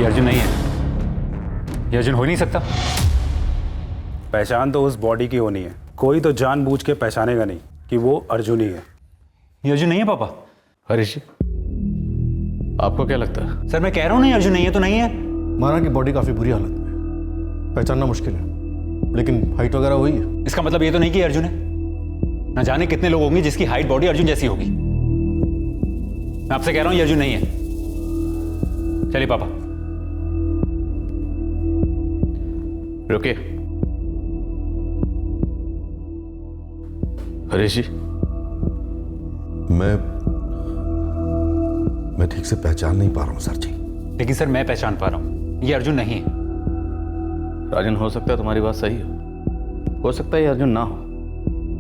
ये अर्जुन नहीं है, ये अर्जुन हो ही नहीं सकता। पहचान तो उस बॉडी की होनी है, कोई तो जानबूझ के पहचानेगा नहीं कि वो अर्जुन ही है। ये अर्जुन नहीं है पापा। हरीश जी, आपको क्या लगता है? सर मैं कह रहा हूँ नहीं, अर्जुन नहीं है तो नहीं है। माना की बॉडी काफी बुरी हालत में है, पहचानना मुश्किल है, लेकिन हाइट वगैरह वही है। इसका मतलब ये तो नहीं कि अर्जुन है। न जाने कितने लोग होंगे जिसकी हाइट बॉडी अर्जुन जैसी होगी। मैं आपसे कह रहा हूँ ये अर्जुन नहीं है। चलिए पापा। रुकिए। हरीश जी, मैं ठीक से पहचान नहीं पा रहा हूँ सर जी। लेकिन सर मैं पहचान पा रहा हूँ, ये अर्जुन नहीं है। राजन, हो सकता है तुम्हारी बात सही हो सकता है ये अर्जुन ना हो,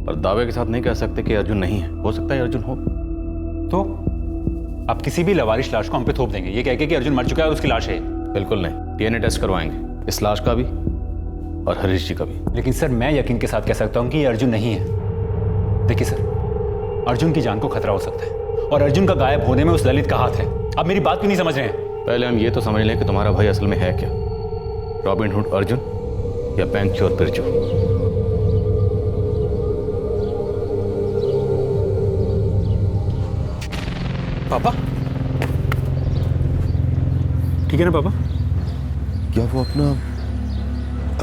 पर दावे के साथ नहीं कह सकते कि अर्जुन नहीं है। हो सकता है अर्जुन हो। तो आप किसी भी लवारिश लाश को हम पे थोप देंगे ये कह के कि अर्जुन मर चुका है और उसकी लाश है? बिल्कुल नहीं, डीएनए टेस्ट करवाएंगे, इस लाश का भी और हरीश जी का भी। लेकिन सर मैं यकीन के साथ कह सकता हूँ कि ये अर्जुन नहीं है। देखिए सर, अर्जुन की जान को खतरा हो सकता है और अर्जुन का गायब होने में उस ललित का हाथ है। आप मेरी बात क्यों नहीं समझ रहे हैं? पहले हम ये तो समझ लें कि तुम्हारा भाई असल में है क्या, रॉबिन हुड अर्जुन या बैंक चोर बिरजू। पापा ठीक है ना पापा? क्या वो अपना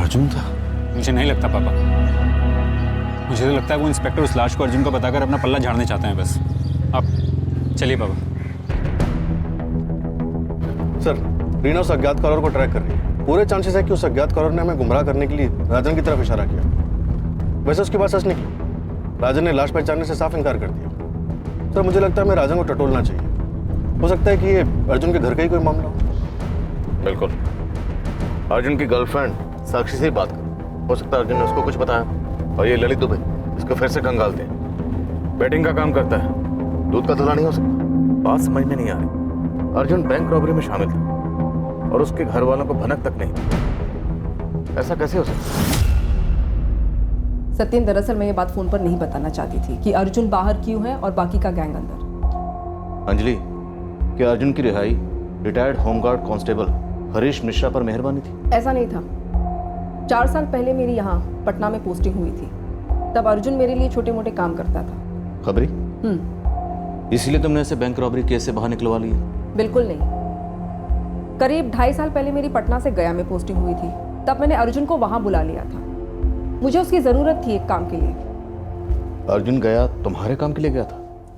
अर्जुन था? मुझे नहीं लगता पापा, मुझे तो लगता है वो इंस्पेक्टर उस लाश को अर्जुन का बताकर अपना पल्ला झाड़ने चाहते हैं बस। आप चलिए पापा। सर, रीना उस अज्ञात कॉलर को ट्रैक कर रही है। पूरे चांसेस है कि उस अज्ञात कॉलर ने हमें गुमराह करने के लिए राजन की तरफ इशारा किया। वैसे उसकी बात सच निकली, राजन ने लाश पहचानने से साफ इनकार कर दिया। सर मुझे लगता है हमें राजन को टटोलना चाहिए। हो सकता है कि ये अर्जुन के घर का ही कोई मामला हो। बिल्कुल, अर्जुन की गर्लफ्रेंड साक्षी से ही बात करो, हो सकता है अर्जुन ने उसको कुछ बताया। और ये ललित दुबे इसको फिर से कंगालते हैं, बैटिंग का काम करता है, दूध का धुला नहीं हो सकता। बात समझ में नहीं आ रही। अर्जुन बैंक रॉबरी में शामिल था और उसके घर वालों को भनक तक नहीं, ऐसा कैसे हो सकता? सत्येंद्र, दरअसल मैं ये बात फोन पर नहीं बताना चाहती थी कि अर्जुन बाहर क्यों है और बाकी का गैंग अंदर। अंजलि, क्या अर्जुन की रिहाई retired home guard constable Harish Mishra पर मेहरबानी थी? ऐसा नहीं था। 4 साल पहले मेरी यहाँ पटना में पोस्टिंग हुई थी, तब अर्जुन मेरे लिए छोटे मोटे काम करता था। खबरी? इसीलिए तुमने ऐसे बैंक रॉबरी केस से बाहर निकलवा लिया? बिल्कुल नहीं। करीब 2.5 साल पहले मेरी पटना से गया में पोस्टिंग हुई थी, तब मैंने अर्जुन को वहां बुला लिया था। मुझे उसकी जरूरत थी एक काम के लिए। अर्जुन गया तुम्हारे काम के लिए गया था?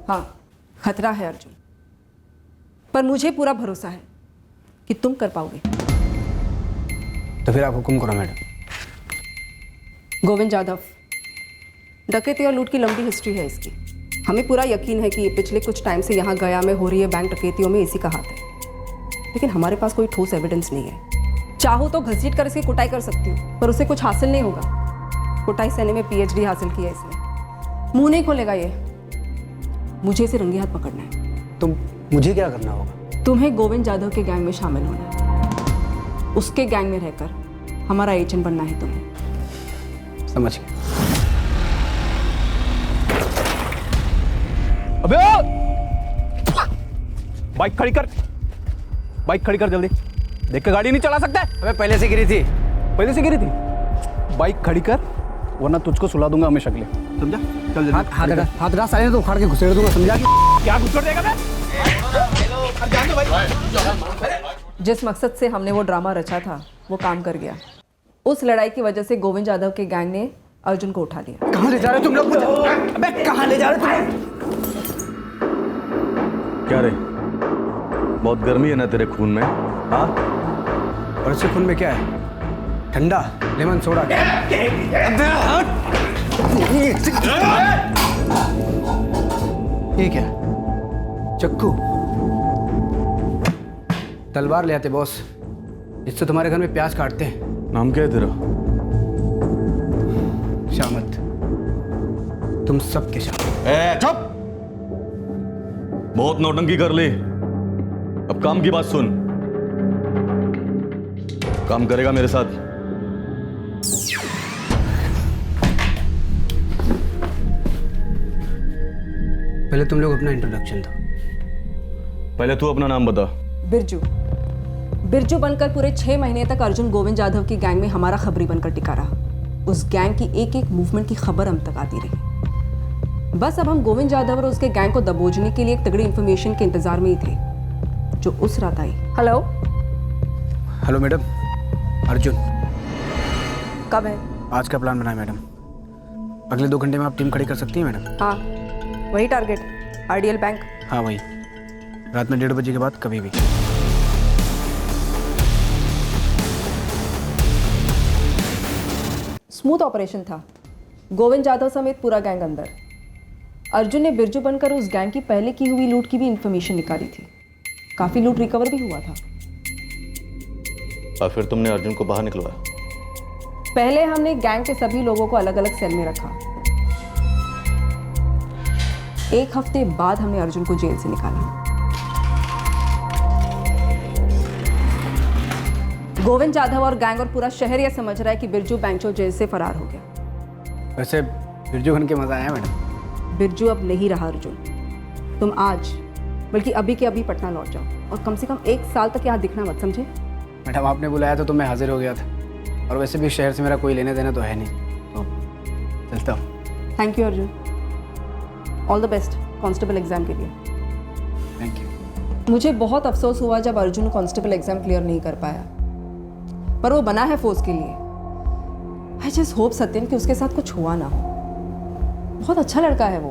हाँ, खतरा है अर्जुन, पर मुझे पूरा भरोसा है कि तुम कर पाओगे। तो फिर आप हुक्म करो मैडम। गोविंद जाधव, डकैती और लूट की लंबी हिस्ट्री है इसकी। हमें पूरा यकीन है कि ये पिछले कुछ टाइम से यहाँ गया में हो रही है बैंक डकैतियों में इसी का हाथ है, लेकिन हमारे पास कोई ठोस एविडेंस नहीं है। चाहो तो घसीट कर इसकी कुटाई कर सकती हूँ, पर उसे कुछ हासिल नहीं होगा। कुटाई सेने में PhD हासिल किया इसने, मुंह नहीं खोलेगा ये। मुझे इसे रंगे हाथ पकड़ना है। तो मुझे क्या करना होगा? तुम्हें गोविंद जाधव के गैंग में शामिल होना है, उसके गैंग में रहकर हमारा एजेंट बनना है तुम्हें। समझ गया। अबे बाइक खड़ी कर, बाइक खड़ी कर जल्दी। देख के गाड़ी नहीं चला सकता है? अबे पहले से गिरी थी। पहले से गिरी थी। बाइक खड़ी कर वरना तुझको सुला दूंगा हमेशा के लिए, समझा? चल जल्दी। हाथ रहा साले तो उखाड़ के घुसेड़ दूंगा, समझा? क्या घुसड़ देगा मैं? जिस मकसद से हमने वो ड्रामा रचा था वो काम कर गया। उस लड़ाई की वजह से गोविंद जाधव के गैंग ने अर्जुन को उठा लिया। कहाँ ले जा रहे हो तुम लोग मुझे? अबे कहाँ ले जा रहे हो तुम? क्या रे, बहुत गर्मी है ना तेरे खून में? हाँ, और इसके खून में क्या है? ठंडा लेमन सोडा। ये क्या? चक्कू? तलवार ले आते बॉस, इससे तुम्हारे घर में प्याज काटते हैं। नाम क्या है तेरा? शामत, तुम सबके शामत। चुप! बहुत नौटंकी कर ली, अब काम की बात सुन। काम करेगा मेरे साथ? पहले तुम लोग अपना इंट्रोडक्शन दो। पहले तू अपना नाम बता। बिरजू, बिरजू बनकर पूरे 6 महीने तक अर्जुन गोविंद जाधव की गैंग में हमारा खबरी बनकर टिका रहा। उस गैंग की एक एक मूवमेंट की खबर हम तक आती रही। बस अब हम गोविंद जाधव और उसके गैंग को दबोचने के लिए एक तगड़ी इंफॉर्मेशन के इंतजार में ही थे, जो उस रात आई। Hello hello madam, Arjun. कब है? आज का प्लान बनाए मैडम। अगले 2 घंटे में आप टीम खड़ी कर सकती हैं मैडम? हाँ, वही टारगेट, आइडियल बैंक। हाँ वही, रात में 1:30 बजे के बाद कभी भी। स्मूथ ऑपरेशन था। गोविंद जाधव समेत पूरा गैंग अंदर। अर्जुन ने बिरजू बनकर उस गैंग की पहले की हुई लूट की भी इंफॉर्मेशन निकाली थी। काफी लूट रिकवर भी हुआ था। और फिर तुमने अर्जुन को बाहर निकलवाया? पहले हमने गैंग के सभी लोगों को अलग अलग सेल में रखा। 1 हफ्ते बाद हमने अर्जुन को जेल से निकाला। गोविंद जाधव और गैंग और पूरा शहर यह समझ रहा है कि बिरजू बैंचो जेल से फरार हो गया। वैसे बिरजू बन के मजा आया मैडम? बिरजू अब नहीं रहा अर्जुन। तुम आज बल्कि अभी के अभी पटना लौट जाओ और कम से कम 1 साल तक यहाँ दिखना मत, समझे? मैडम आपने बुलाया तो मैं हाजिर हो गया था, और वैसे भी शहर से मेरा कोई लेने देना तो है नहीं, तो चलता हूँ। Thank you Arjun, all the best constable exam के लिए। Thank you. मुझे बहुत अफसोस हुआ जब अर्जुन कांस्टेबल एग्जाम क्लियर नहीं कर पाया, पर वो बना है फोर्स के लिए। आई जस्ट होप सत्यन कि उसके साथ कुछ हुआ ना हो। बहुत अच्छा लड़का है वो।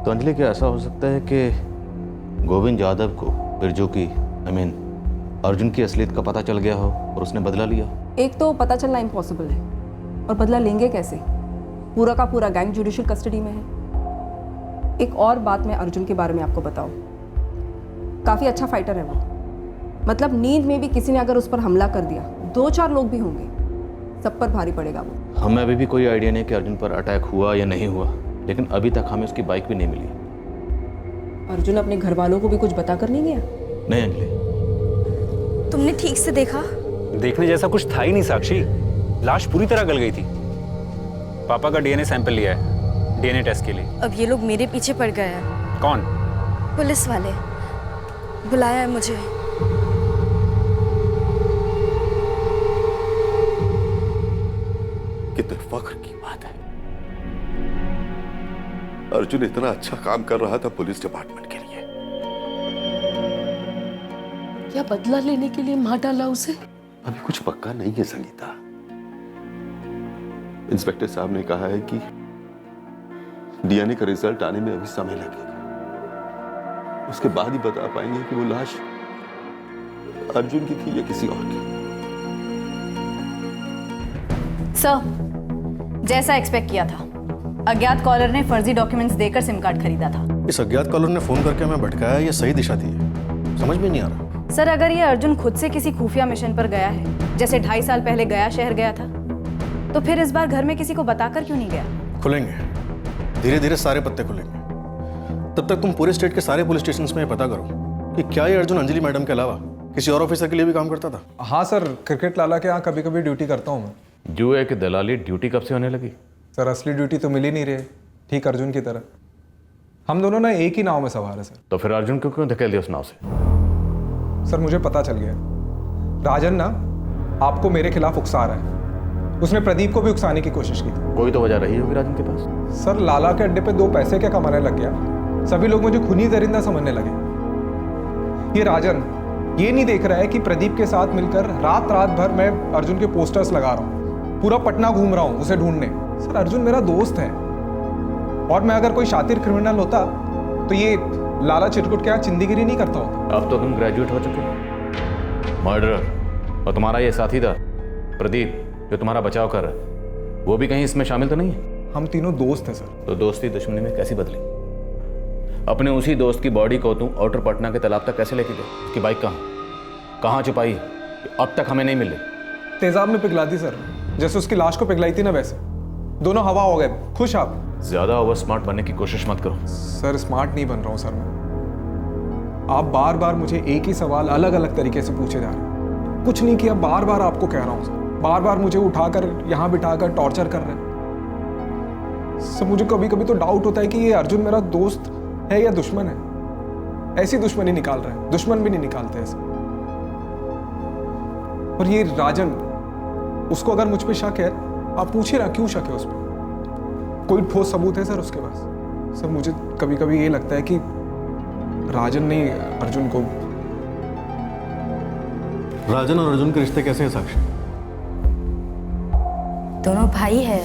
तो अंजलि, क्या ऐसा हो सकता है कि गोविंद यादव को बिरजू की अर्जुन की असलियत का पता चल गया हो और उसने बदला लिया? एक तो पता चलना इम्पॉसिबल है, और बदला लेंगे कैसे? पूरा का पूरा गैंग जुडिशियल कस्टडी में है। एक और बात मैं अर्जुन के बारे में आपको बताऊं, काफ़ी अच्छा फाइटर है वो। मतलब नींद में भी किसी ने अगर उस पर हमला कर दिया, 2-4 लोग भी होंगे, सब पर भारी पड़ेगा वो। हमें अभी भी कोई आइडिया नहीं कि अर्जुन पर अटैक हुआ या नहीं हुआ, लेकिन अभी तक हमें उसकी बाइक भी नहीं मिली। अर्जुन अपने घर वालों को भी कुछ बता कर नहीं गया? नहीं अंजलि। तुमने ठीक से देखा? देखने जैसा कुछ था ही नहीं साक्षी। लाश पूरी तरह गल गई थी। पापा का डीएनए सैंपल लिया है डीएनए टेस्ट के लिए। अब ये लोग मेरे पीछे पड़ गए हैं। कौन? पुलिस वाले बुलाया है मुझे। कितने फख्र की बात है, अर्जुन इतना अच्छा काम कर रहा था पुलिस डिपार्टमेंट के लिए। क्या बदला लेने के लिए मार डाला उसे? अभी कुछ पक्का नहीं है संगीता। इंस्पेक्टर साहब ने कहा है कि डीएनए का रिजल्ट आने में अभी समय लगेगा। उसके बाद ही बता पाएंगे कि वो लाश अर्जुन की थी या किसी और की। सर, जैसा एक्सपेक्ट किया था, अज्ञात कॉलर ने फर्जी डॉक्यूमेंट्स देकर सिम कार्ड खरीदा था। इस अज्ञात कॉलर ने फोन करके हमें भटकाया, ये सही दिशा दी है? समझ में नहीं आ रहा। सर, अगर ये अर्जुन खुद से किसी खुफिया मिशन पर गया है, जैसे 2.5 साल पहले गया शहर गया था, तो फिर इस बार घर में किसी को बताकर क्यों नहीं गया? खुलेंगे, धीरे धीरे सारे पत्ते खुलेंगे। तब तक तुम पूरे स्टेट के सारे पुलिस स्टेशन में पता करो कि क्या ये अर्जुन अंजलि मैडम के अलावा किसी और ऑफिसर के लिए भी काम करता था। हाँ सर, क्रिकेट लाला के यहाँ कभी कभी ड्यूटी करता हूँ मैं। जुए की दलाली ड्यूटी कब से होने लगी? सर, असली ड्यूटी तो मिल ही नहीं रही, ठीक अर्जुन की तरह। हम दोनों ना एक ही नाव में सवार है सर। तो फिर अर्जुन को क्यों धकेल दिया उस नाव से? सर, मुझे पता चल गया, राजन ना आपको मेरे खिलाफ उकसा रहा है। उसने प्रदीप को भी उकसाने की कोशिश की थी। कोई तो वजह रही होगी राजन के पास। सर, लाला के अड्डे पे 2 पैसे क्या कमाने लग गया, सभी लोग मुझे खूनी दरिंदा समझने लगे। ये राजन ये नहीं देख रहा है कि प्रदीप के साथ मिलकर रात भर मैं अर्जुन के पोस्टर्स लगा रहा हूँ, पूरा पटना घूम रहा हूँ उसे ढूंढने। सर, अर्जुन मेरा दोस्त है, और मैं अगर कोई शातिर क्रिमिनल होता तो ये लाला चिरकुट के यहाँ चिंदीगिरी नहीं करता होता। अब तो तुम ग्रेजुएट हो चुके हो। मर्डरर और तुम्हारा ये साथी था प्रदीप जो तुम्हारा बचाव कर रहा है, वो भी कहीं इसमें शामिल तो नहीं है? हम तीनों दोस्त हैं सर। तो दोस्ती दुश्मनी में कैसी बदली? अपने उसी दोस्त की बॉडी को तुम आउटर पटना के तालाब तक कैसे लेके गए? उसकी बाइक कहाँ छुपाई? अब तक हमें नहीं मिले। तेजाब में पिघला दी सर, जैसे उसकी लाश को पिघलाई थी ना, वैसे दोनों हवा हो गए। खुश आप? ज्यादा ओवर स्मार्ट बनने की कोशिश मत करो। सर, स्मार्ट नहीं बन रहा हूँ सर मैं। आप बार बार मुझे एक ही सवाल अलग अलग तरीके से पूछे जा रहे हैं। कुछ नहीं किया, बार बार आपको कह रहा हूँ सर। बार बार मुझे उठाकर यहाँ बिठाकर टॉर्चर कर रहे हैं सर। मुझे कभी कभी तो डाउट होता है कि ये अर्जुन मेरा दोस्त है या दुश्मन है। ऐसी दुश्मनी निकाल रहे हैं, दुश्मन भी नहीं निकालते ऐसे। और ये राजन, उसको अगर मुझ पे शक है, आप पूछिए ना क्यों शक है उस पर? कोई ठोस सबूत है सर उसके पास? सर मुझे कभी कभी ये लगता है कि राजन ने अर्जुन को। राजन और अर्जुन के रिश्ते कैसे हैं साक्षी? दोनों भाई है।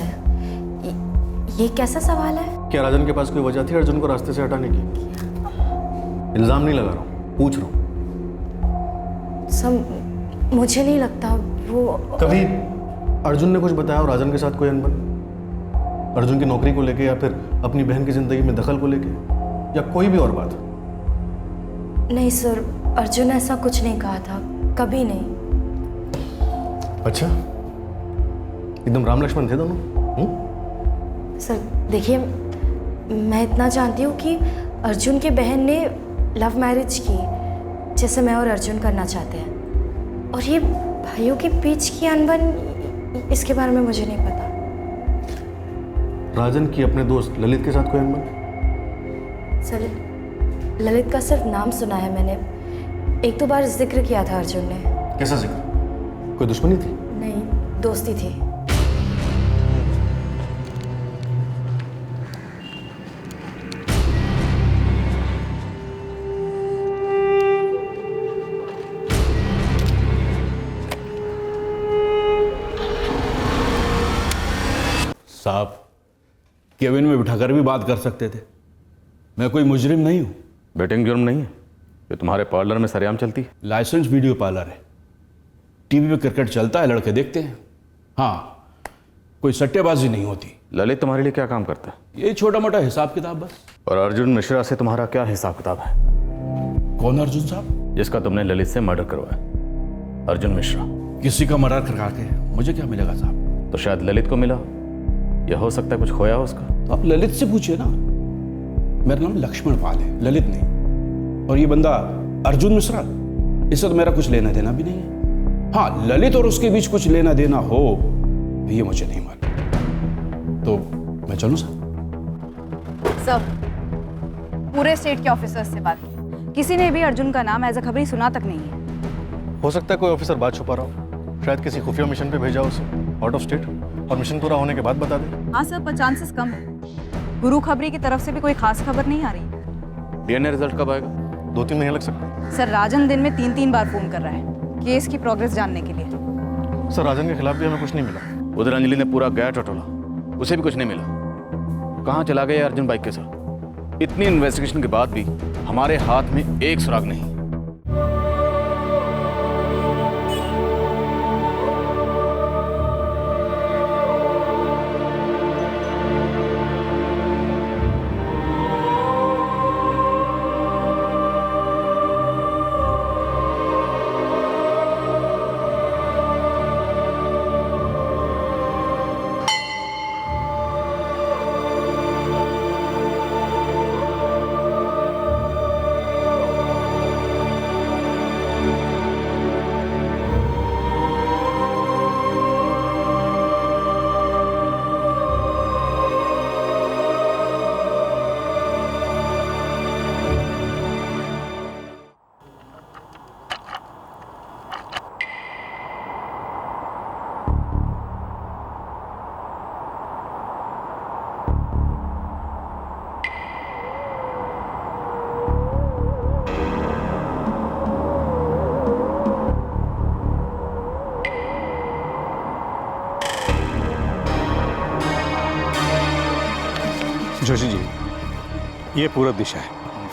ये कैसा सवाल है? क्या राजन के पास कोई वजह थी अर्जुन को रास्ते से हटाने की? इल्जाम नहीं लगा रहा हूं, पूछ रहा हूं। सब मुझे नहीं लगता वो। कभी अर्जुन ने कुछ बताया और राजन के साथ कोई अनबन? अर्जुन की नौकरी को लेके या फिर अपनी बहन की जिंदगी में दखल को लेके या कोई भी और बात? नहीं सर, अर्जुन ऐसा कुछ नहीं कहा था, कभी नहीं। अच्छा, एकदम राम लक्ष्मण थे दोनों? सर देखिए, मैं इतना जानती हूँ कि अर्जुन की बहन ने लव मैरिज की, जैसे मैं और अर्जुन करना चाहते हैं। और ये भाइयों के बीच की अनबन, इसके बारे में मुझे नहीं पता। राजन की अपने दोस्त ललित के साथ कोई अनबन? सर ललित का सिर्फ नाम सुना है मैंने, एक दो बार जिक्र किया था अर्जुन ने। कैसा जिक्र? कोई दुश्मनी थी? नहीं, दोस्ती थी। साहब, केबिन में बिठाकर भी बात कर सकते थे। मैं कोई मुजरिम नहीं हूं। बेटिंग जुर्म नहीं है, ये तुम्हारे पार्लर में सरेआम चलती है। लाइसेंस वीडियो पार्लर है, टीवी पे क्रिकेट चलता है, लड़के देखते हैं। हाँ, कोई सट्टेबाजी नहीं होती। ललित तुम्हारे लिए क्या काम करता है? ये छोटा मोटा हिसाब किताब बस। और अर्जुन मिश्रा से तुम्हारा क्या हिसाब किताब है? कौन अर्जुन साहब? जिसका तुमने ललित से मर्डर करवाया, अर्जुन मिश्रा। किसी का मर्डर करवा के मुझे क्या मिलेगा साहब? तो शायद ललित को मिला, या हो सकता है कुछ खोया हो उसका। तो आप ललित से पूछिए ना। मेरा नाम लक्ष्मण पाल है, ललित नहीं। और ये बंदा अर्जुन मिश्रा, इससे तो मेरा कुछ लेना देना भी नहीं है। हाँ, ललित और उसके बीच कुछ लेना देना हो ये मुझे नहीं मालूम। तो मैं चलूं साहब? सब पूरे स्टेट के ऑफिसर्स से बात की, किसी ने भी अर्जुन का नाम एज अ खबरी सुना तक नहीं है। हो सकता है कोई ऑफिसर बात छुपा रहा हो, शायद किसी खुफिया मिशन पे भेजा उसे आउट ऑफ स्टेट, और मिशन पूरा होने के बाद बता दे। हाँ सर, पर चांसेस कम है। गुरु खबरी की तरफ से भी कोई खास खबर नहीं आ रही। डीएनए रिजल्ट कब आएगा? 2-3 महीने लग सकते हैं। सर राजन दिन में 3-3 बार फोन कर रहा है केस की प्रोग्रेस जानने के लिए। सर राजन के खिलाफ भी हमें कुछ नहीं मिला। उधर अंजलि ने पूरा गया टटोला, उसे भी कुछ नहीं मिला। कहाँ चला गया अर्जुन बाइक के साथ? इतनी इन्वेस्टिगेशन के बाद भी हमारे हाथ में एक सुराग नहीं। जोशी जी, ये पूरब दिशा है,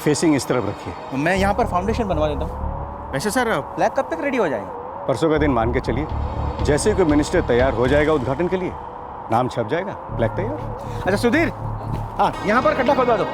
फेसिंग इस तरफ रखिए। मैं यहाँ पर फाउंडेशन बनवा देता हूँ। वैसे सर फ्लैग कब तक रेडी हो जाएगा? परसों का दिन मान के चलिए, जैसे ही कोई मिनिस्टर तैयार हो जाएगा उद्घाटन के लिए, नाम छप जाएगा, फ्लैग तैयार। अच्छा सुधीर, हाँ यहाँ पर खड्डा खोदवा दो।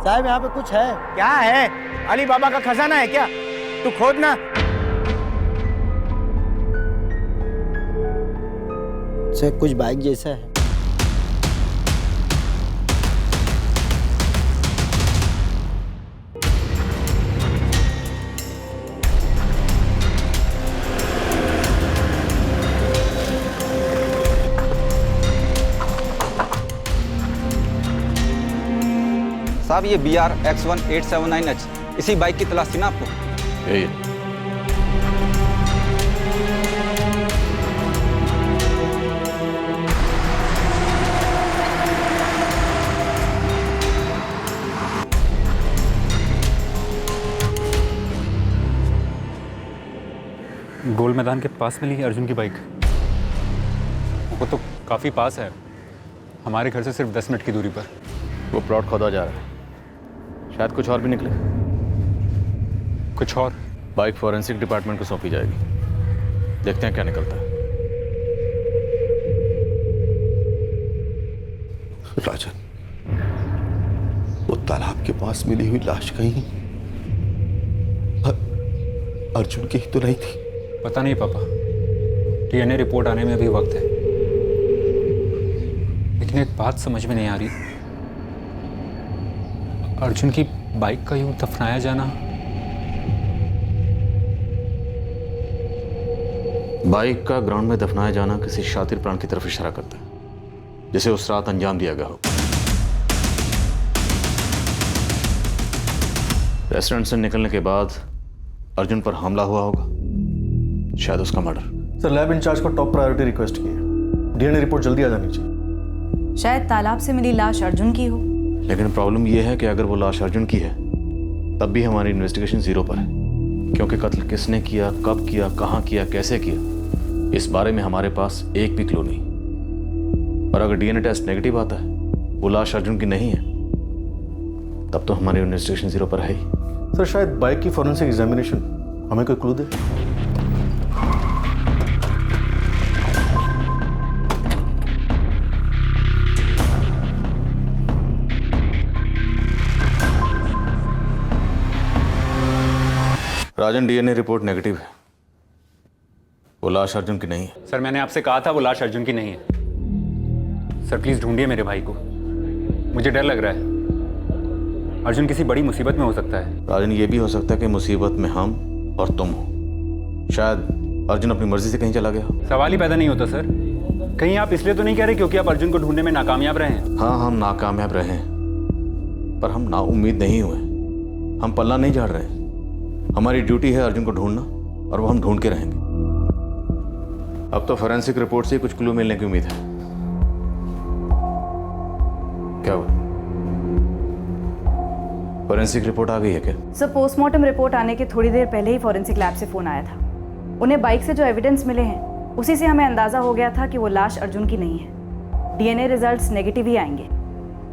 साहब यहाँ पे कुछ है। क्या है? अली बाबा का खजाना है क्या? तू खोद ना। सर कुछ बाइक जैसा है। साहब ये BR X1879H इसी बाइक की तलाश थी ना आपको? यही गोल मैदान के पास मिली है अर्जुन की बाइक। वो तो काफ़ी पास है, हमारे घर से सिर्फ 10 मिनट की दूरी पर। वो प्लॉट खोदा जा रहा है, शायद कुछ और भी निकले। कुछ और? बाइक फॉरेंसिक डिपार्टमेंट को सौंपी जाएगी, देखते हैं क्या निकलता है। राजन, वो तालाब के पास मिली हुई लाश कहीं अर्जुन की ही तो नहीं थी? पता नहीं पापा, DNA रिपोर्ट आने में अभी वक्त है। लेकिन एक बात समझ में नहीं आ रही, अर्जुन की बाइक का यूं दफनाया जाना। बाइक का ग्राउंड में दफनाया जाना किसी शातिर प्राण की तरफ इशारा करता है, जिसे उस रात अंजाम दिया गया हो। रेस्टोरेंट से निकलने के बाद अर्जुन पर हमला हुआ होगा, शायद उसका मर्डर। सर लैब इंचार्ज को टॉप प्रायोरिटी रिक्वेस्ट की है, DNA रिपोर्ट जल्दी आ जानी चाहिए। शायद तालाब से मिली लाश अर्जुन की हो। लेकिन प्रॉब्लम यह है कि अगर वो लाश अर्जुन की है तब भी हमारी इन्वेस्टिगेशन जीरो पर है, क्योंकि कत्ल किसने किया, कब किया, कहाँ किया, कैसे किया, इस बारे में हमारे पास एक भी क्लू नहीं। और अगर DNA टेस्ट नेगेटिव आता है, वो लाश अर्जुन की नहीं है, तब तो हमारी इन्वेस्टिगेशन जीरो पर है ही। सर शायद बाइक की फॉरेंसिक एग्जामिनेशन हमें कोई क्लू दे। राजन, DNA रिपोर्ट नेगेटिव है, वो लाश अर्जुन की नहीं है। सर मैंने आपसे कहा था वो लाश अर्जुन की नहीं है। सर प्लीज ढूंढिए मेरे भाई को, मुझे डर लग रहा है, अर्जुन किसी बड़ी मुसीबत में हो सकता है। राजन, ये भी हो सकता है कि मुसीबत में हम और तुम हो। शायद अर्जुन अपनी मर्जी से कहीं चला गया। सवाल ही पैदा नहीं होता सर। कहीं आप इसलिए तो नहीं कह रहे क्योंकि आप अर्जुन को ढूंढने में नाकामयाब रहे हैं? हाँ, हम नाकामयाब रहे, पर हम नाउम्मीद नहीं हुए, हम पल्ला नहीं झाड़ रहे। हमारी ड्यूटी है अर्जुन को ढूंढना, और वो हम ढूंढ के रहेंगे। अब तो फोरेंसिक रिपोर्ट से कुछ क्लू मिलने की उम्मीद है। क्या हुआ? फोरेंसिक रिपोर्ट आ गई है क्या? सर पोस्टमार्टम रिपोर्ट आने के थोड़ी देर पहले ही फॉरेंसिक लैब से फोन आया था। उन्हें बाइक से जो एविडेंस मिले हैं उसी से हमें अंदाजा हो गया था कि वो लाश अर्जुन की नहीं है। DNA रिजल्ट्स नेगेटिव ही आएंगे।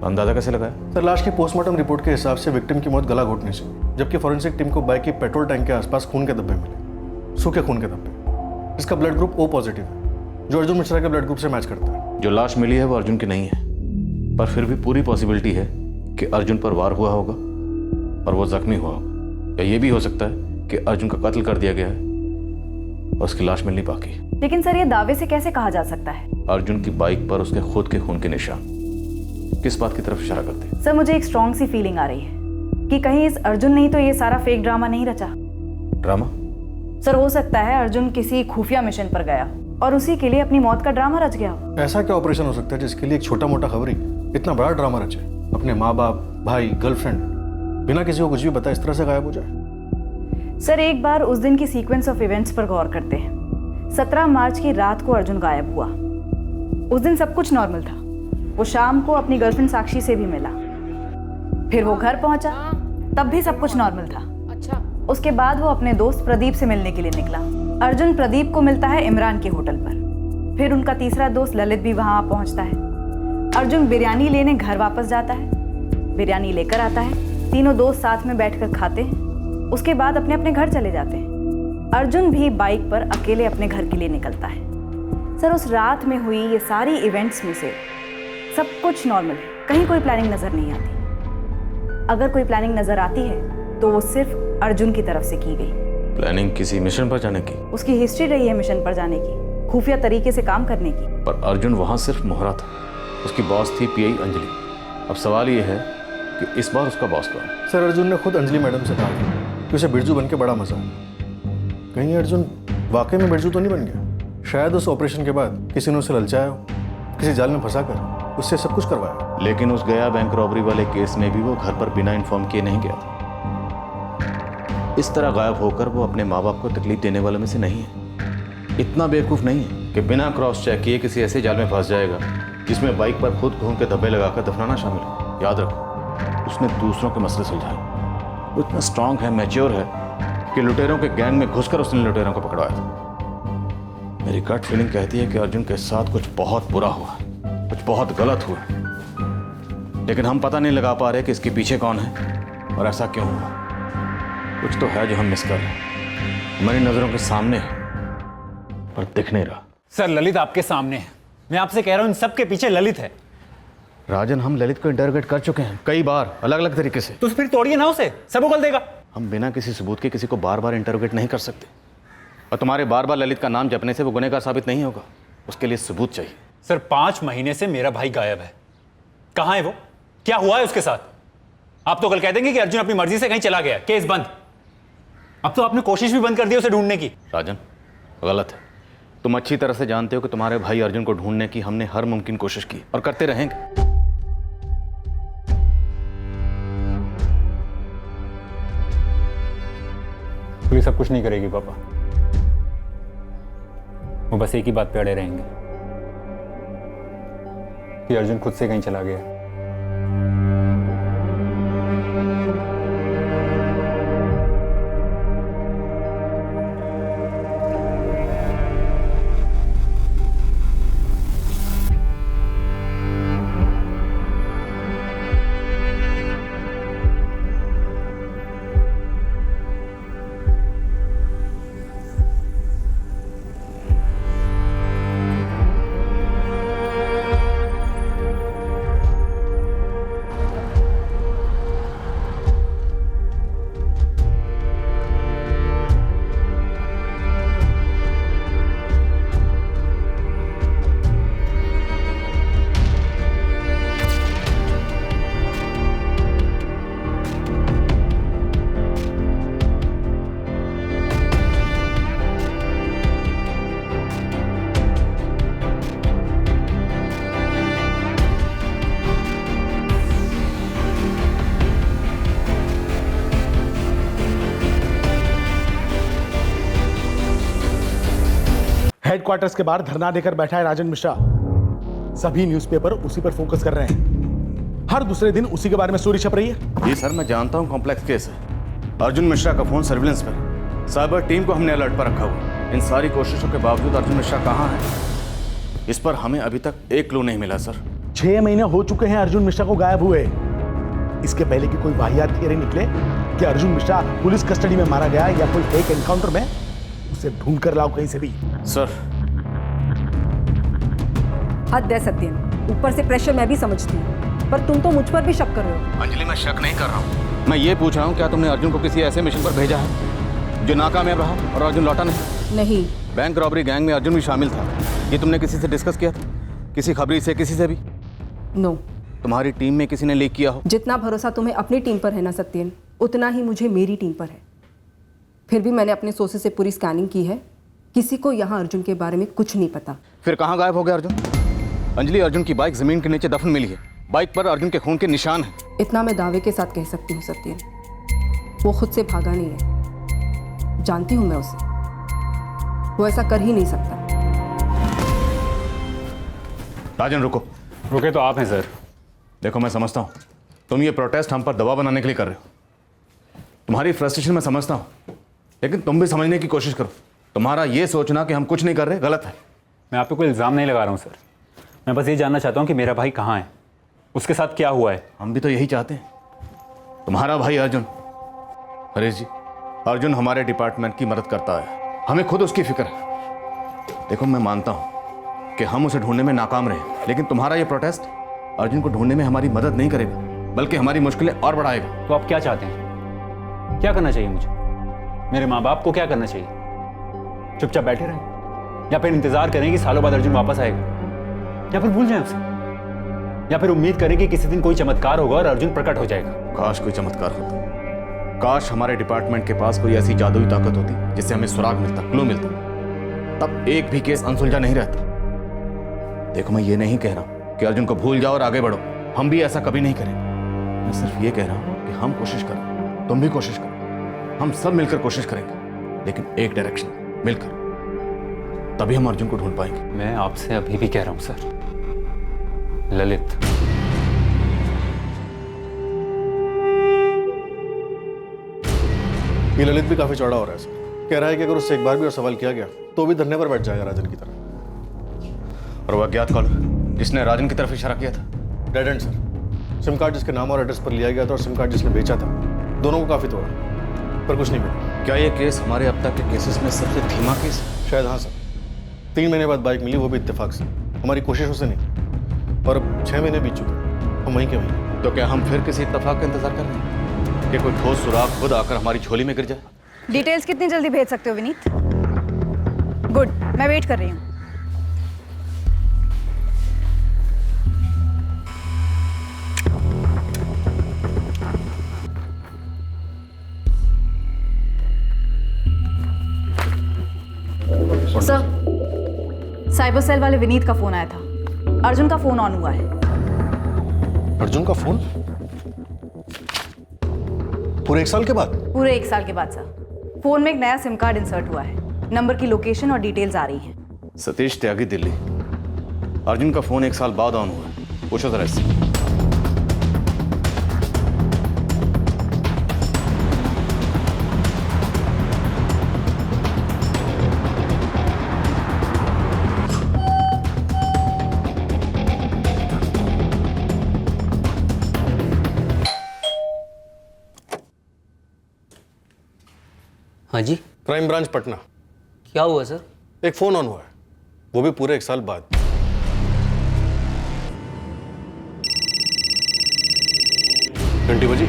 अंदाजा कैसे लगाया? सर लाश की पोस्टमार्टम रिपोर्ट के हिसाब से विक्टिम की मौत गला घोटने से, जबकि फॉरेंसिक टीम को बाइक की पेट्रोल टैंक के आसपास खून के धब्बे मिले, सूखे खून के धब्बे। इसका ब्लड ग्रुप O पॉजिटिव है, जो अर्जुन मिश्रा के ब्लड ग्रुप से मैच करता है। जो लाश मिली है वो अर्जुन की नहीं है, पर फिर भी पूरी पॉसिबिलिटी है कि अर्जुन पर वार हुआ होगा और वो जख्मी हुआ होगा, या ये भी हो सकता है कि अर्जुन का कत्ल कर दिया गया है और उसकी लाश मिलनी बाकी है। लेकिन सर ये दावे से कैसे कहा जा सकता है? अर्जुन की बाइक पर उसके खुद के खून के निशान किस बात की तरफ इशारा करते हैं? सर मुझे एक स्ट्रॉन्ग सी फीलिंग आ रही है कि कहीं इस अर्जुन ने ही तो ये सारा फेक ड्रामा नहीं रचा। ड्रामा? सर हो सकता है अर्जुन किसी खुफिया मिशन पर गया और उसी के लिए अपनी मौत का ड्रामा रच गया हो। ऐसा क्या ऑपरेशन हो सकता है जिसके लिए एक छोटा मोटा खबरी इतना बड़ा ड्रामा रचे? अपने माँ बाप, भाई, गर्लफ्रेंड बिना किसी को कुछ भी बताए इस तरह से गायब हो जाए? सर एक बार उस दिन की सीक्वेंस ऑफ इवेंट्स पर गौर करते हैं। 17 मार्च की रात को अर्जुन गायब हुआ। उस दिन सब कुछ नॉर्मल था। वो शाम को अपनी गर्लफ्रेंड साक्षी से भी मिला, फिर वो घर पहुंचा, तब भी सब कुछ नॉर्मल था। अच्छा। उसके बाद वो अपने दोस्त प्रदीप से मिलने के लिए निकला। अर्जुन प्रदीप को मिलता है इमरान के होटल पर। फिर उनका तीसरा दोस्त ललित भी वहां पहुंचता है। अर्जुन बिरयानी लेने घर वापस जाता है, बिरयानी लेकर आता है, तीनों दोस्त साथ में बैठकर खाते हैं। उसके बाद अपने अपने घर चले जाते हैं। अर्जुन भी बाइक पर अकेले अपने घर के लिए निकलता है। सर उस रात में हुई ये सारी इवेंट्स में से सब कुछ नॉर्मल है, कहीं कोई प्लानिंग नजर नहीं आती। अगर कोई प्लानिंग नजर आती है तो वो सिर्फ अर्जुन की तरफ से की गई। प्लानिंग किसी मिशन पर जाने की? उसकी हिस्ट्री रही है मिशन पर जाने की, खुफिया तरीके से काम करने की। पर अर्जुन वहां सिर्फ मोहरा था, उसकी बॉस थी पीआई अंजलि। अब सवाल ये है कि इस बार उसका बॉस कौन है? सर अर्जुन ने खुद अंजलि मैडम से कहा था कि उसे बिरजू बन के बड़ा मजा आया। कहीं अर्जुन वाकई में बिरजू तो नहीं बन गया? शायद उस ऑपरेशन के बाद किसी ने उसे ललचाया हो, किसी जाल में फंसा कर उससे सब कुछ करवाया। लेकिन उस गया बैंक रॉबरी वाले केस में भी वो घर पर बिना इन्फॉर्म किए नहीं गया था। इस तरह गायब होकर वो अपने माँ बाप को तकलीफ देने वालों में से नहीं है। इतना बेवकूफ़ नहीं है कि बिना क्रॉस चेक किए किसी ऐसे जाल में फंस जाएगा जिसमें बाइक पर खुद घूम के धब्बे लगाकर दफनाना शामिल है। याद रखो, उसने दूसरों के मसले सुलझाए। वो इतना स्ट्रांग है, मैच्योर है कि लुटेरों के गैंग में घुसकर उसने लुटेरों को पकड़वाया था। मेरी गट फीलिंग कहती है कि अर्जुन के साथ कुछ बहुत बुरा हुआ, कुछ बहुत गलत हुआ, लेकिन हम पता नहीं लगा पा रहे कि इसके पीछे कौन है और ऐसा क्यों हुआ। कुछ तो है जो हम मिस कर रहे हैं, हमारी नजरों के सामने है पर दिख नहीं रहा। सर ललित आपके सामने है, मैं आपसे कह रहा हूं इन सब के पीछे ललित है। राजन, हम ललित को इंटरोगेट कर चुके हैं कई बार, अलग अलग तरीके से। तो फिर तोड़िए ना उसे, सब उगल देगा। हम बिना किसी सबूत के किसी को बार बार इंटरोगेट नहीं कर सकते, और तुम्हारे बार बार ललित का नाम जपने से वो गुनहगार साबित नहीं होगा। उसके लिए सबूत चाहिए। सर 5 महीने से मेरा भाई गायब है, कहां है वो, क्या हुआ है उसके साथ? आप तो कल कह देंगे कि अर्जुन अपनी मर्जी से कहीं चला गया, केस बंद। अब तो आपने कोशिश भी बंद कर दी उसे ढूंढने की। राजन, गलत है। तुम अच्छी तरह से जानते हो कि तुम्हारे भाई अर्जुन को ढूंढने की हमने हर मुमकिन कोशिश की और करते रहेंगे। पुलिस सब कुछ नहीं करेगी पापा, वो बस एक ही बात पे अड़े रहेंगे कि अर्जुन खुद से कहीं चला गया। हेडक्वार्टर्स के बाहर धरना देकर बैठा है राजन मिश्रा। सभी न्यूज़पेपर उसी पर फोकस कर रहे हैं। हर दूसरे दिन उसी के बारे में स्टोरी छप रही है। जी सर, मैं जानता हूं कॉम्प्लेक्स केस है। अर्जुन मिश्रा का फोन सर्विलेंस पर, साइबर टीम को हमने अलर्ट पर रखा हुआ। इन सारी कोशिशों के बावजूद अर्जुन मिश्रा कहां है, इस पर हमें अभी तक एक क्लू नहीं मिला सर। 6 महीने हो चुके हैं अर्जुन मिश्रा को गायब हुए। इसके पहले की कोई वाहियात थियरी निकले कि अर्जुन मिश्रा पुलिस कस्टडी में मारा गया या कोई फेक एनकाउंटर में, उसे ढूंढ कर लाओ कहीं से भी। सर हद है सत्यम, ऊपर से प्रेशर मैं भी समझती हूँ, पर तुम तो मुझ पर भी शक कर रहे हो। अंजलि, मैं शक नहीं कर रहा हूँ, मैं ये पूछ रहा हूँ क्या तुमने अर्जुन को किसी ऐसे मिशन पर भेजा है जो नाकामयाब रहा और अर्जुन लौटा नहीं? नहीं। बैंक रॉबरी गैंग में अर्जुन भी शामिल था, ये तुमने किसी से डिस्कस किया था? किसी खबरी से, किसी से भी? नो। तुम्हारी टीम में किसी ने लीक किया हो? जितना भरोसा तुम्हें अपनी टीम पर है ना सत्यन, उतना ही मुझे मेरी टीम पर है। फिर भी मैंने अपने सोर्सेज से पूरी स्कैनिंग की है, किसी को यहाँ अर्जुन के बारे में कुछ नहीं पता। फिर कहाँ गायब हो गया अर्जुन? अंजलि, अर्जुन की बाइक जमीन के नीचे दफन मिली है, बाइक पर अर्जुन के खून के निशान हैं। इतना मैं दावे के साथ कह सकती हूँ सत्यन, वो खुद से भागा नहीं है। जानती हूँ मैं उसे, वो ऐसा कर ही नहीं सकता। राजन रुको। रुके तो आप हैं सर। देखो, मैं समझता हूँ तुम ये प्रोटेस्ट हम पर दबाव बनाने के लिए कर रहे हो। तुम्हारी फ्रस्ट्रेशन मैं समझता हूँ, लेकिन तुम भी समझने की कोशिश करो। तुम्हारा ये सोचना कि हम कुछ नहीं कर रहे गलत है। मैं आप पे कोई इल्ज़ाम नहीं लगा रहा हूँ सर, मैं बस ये जानना चाहता हूँ कि मेरा भाई कहाँ है, उसके साथ क्या हुआ है। हम भी तो यही चाहते हैं। तुम्हारा भाई अर्जुन, हरीश जी, अर्जुन हमारे डिपार्टमेंट की मदद करता है, हमें खुद उसकी फिक्र है। देखो, मैं मानता हूँ कि हम उसे ढूंढने में नाकाम रहे, लेकिन तुम्हारा ये प्रोटेस्ट अर्जुन को ढूंढने में हमारी मदद नहीं करेगा, बल्कि हमारी मुश्किलें और बढ़ाएगा। तो आप क्या चाहते हैं? क्या करना चाहिए मुझे? मेरे माँ बाप को क्या करना चाहिए? चुपचाप बैठे रहें? या फिर इंतजार करें कि सालों बाद अर्जुन वापस आएगा, या फिर भूल जाएं उसे, या फिर उम्मीद करें कि किसी दिन कोई चमत्कार होगा और अर्जुन प्रकट हो जाएगा। काश कोई चमत्कार होता, काश हमारे डिपार्टमेंट के पास कोई ऐसी जादुई ताकत होती जिससे हमें सुराग मिलता, क्लू मिलता, तब एक भी केस अनसुलझा नहीं रहता। देखो, मैं ये नहीं कह रहा कि अर्जुन को भूल जाओ और आगे बढ़ो, हम भी ऐसा कभी नहीं करेंगे। मैं सिर्फ ये कह रहा हूं कि हम कोशिश करें, तुम भी कोशिश करो, हम सब मिलकर कोशिश करेंगे, लेकिन एक डायरेक्शन मिलकर, तभी हम अर्जुन को ढूंढ पाएंगे। मैं आपसे अभी भी कह रहा हूं सर, ललित। ये ललित भी काफी चौड़ा हो रहा है सर। कह रहा है कि अगर उससे एक बार भी और सवाल किया गया तो भी धरने पर बैठ जाएगा राजन की तरफ। और वह अज्ञात कॉलर जिसने राजन की तरफ इशारा किया था? Dead and sir. SIM card जिसके नाम और एड्रेस पर लिया गया था और सिम कार्ड जिसने बेचा था, दोनों को काफी तोड़ा, पर कुछ नहीं मिला। क्या ये केस हमारे अब तक के केसेस में सबसे धीमा केस? शायद हाँ सर। 3 महीने बाद बाइक मिली, वो भी इत्तेफाक से, हमारी कोशिशों से नहीं। और अब 6 महीने बीत चुके, हम वहीं के वहीं। तो क्या हम फिर किसी इत्तेफाक का इंतजार कर रहे हैं कि कोई ठोस सुराग खुद आकर हमारी झोली में गिर जाए? डिटेल्स कितनी जल्दी भेज सकते हो विनीत? गुड, मैं वेट कर रही हूँ। सर, साइबर सेल वाले विनीत का फोन आया था। अर्जुन का फोन ऑन हुआ है। अर्जुन का फोन? पूरे 1 साल के बाद? पूरे 1 साल के बाद सर। फोन में एक नया सिम कार्ड इंसर्ट हुआ है, नंबर की लोकेशन और डिटेल्स आ रही हैं। सतीश त्यागी, दिल्ली। अर्जुन का फोन 1 साल बाद ऑन हुआ है, पूछो जरा इससे। हाँ जी। Crime branch Patna. क्या हुआ सर? एक फोन ऑन हुआ है, वो भी पूरे 1 साल बाद। घंटी बजी।